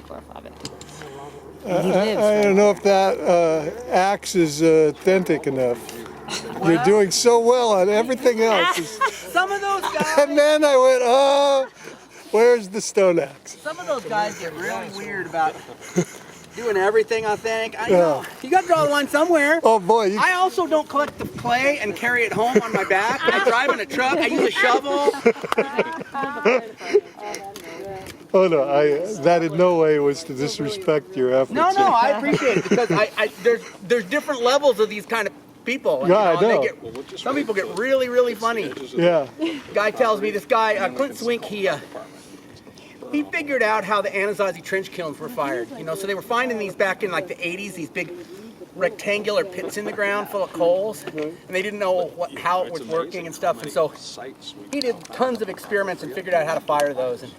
petroglyph of it. I don't know if that axe is authentic enough. You're doing so well on everything else. Some of those guys. And then I went, oh, where's the stone axe? Some of those guys get really weird about doing everything authentic. I know. You got to draw the line somewhere. Oh boy. I also don't collect the clay and carry it home on my back. I drive in a truck. I use a shovel. Oh no, that in no way was to disrespect your efforts. No, I appreciate it because there's different levels of these kind of people. Yeah, I know. Some people get really, really funny. Yeah. Guy tells me, this guy, Clint Swink, he figured out how the Anasazi trench kilns were fired. So they were finding these back in like the 80s, these big rectangular pits in the ground full of coals, and they didn't know how it was working and stuff. And so he did tons of experiments and figured out how to fire those. And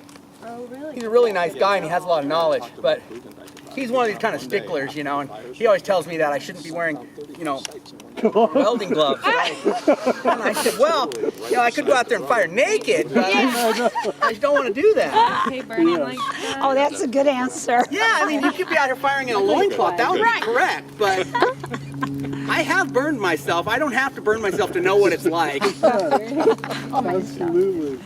he's a really nice guy and he has a lot of knowledge, but he's one of these kind of sticklers, and he always tells me that I shouldn't be wearing, welding gloves. And I said, well, I could go out there and fire naked, but I just don't want to do that. Okay, burning like Oh, that's a good answer. Yeah, I mean, you could be out here firing in a loincloth. That would be correct, but I have burned myself. I don't have to burn myself to know what it's like. Absolutely.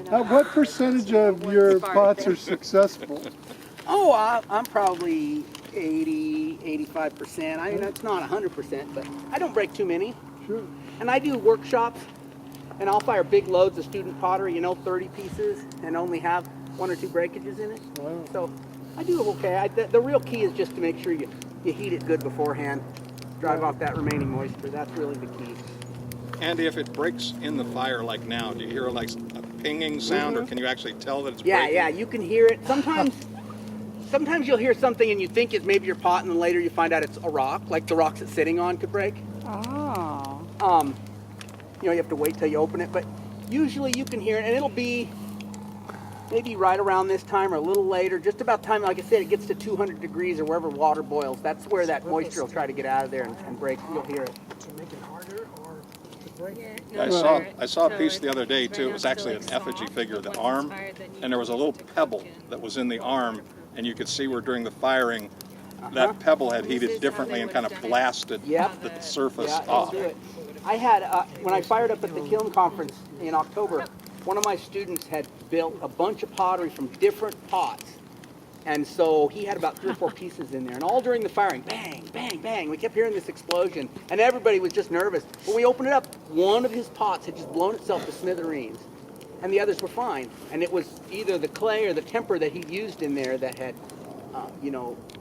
What percentage of your pots are successful? Oh, I'm probably 80, 85%. I mean, it's not 100%, but I don't break too many. Sure. And I do workshops, and I'll fire big loads of student pottery, 30 pieces, and only have 1 or 2 breakages in it. Wow. So I do okay. The real key is just to make sure you heat it good beforehand, drive off that remaining moisture. That's really the key. Andy, if it breaks in the fire like now, do you hear like a pinging sound, or can you actually tell that it's breaking? Yeah, you can hear it. Sometimes you'll hear something and you think it's maybe your pot, and then later you find out it's a rock, like the rocks it's sitting on could break. Oh. You have to wait till you open it, but usually you can hear it, and it'll be maybe right around this time or a little later, just about time, like I said, it gets to 200 degrees or wherever water boils. That's where that moisture will try to get out of there and break. You'll hear it. I saw a piece the other day too. It was actually an effigy figure, the arm, and there was a little pebble that was in the arm, and you could see where during the firing that pebble had heated differently and kind of blasted the surface off. Do it. I had, when I fired up at the kiln conference in October, one of my students had built a bunch of pottery from different pots. And so he had about 3 or 4 pieces in there, and all during the firing, bang, bang, bang, we kept hearing this explosion, and everybody was just nervous. When we opened it up, one of his pots had just blown itself to smithereens, and the others were fine. And it was either the clay or the temper that he used in there that had,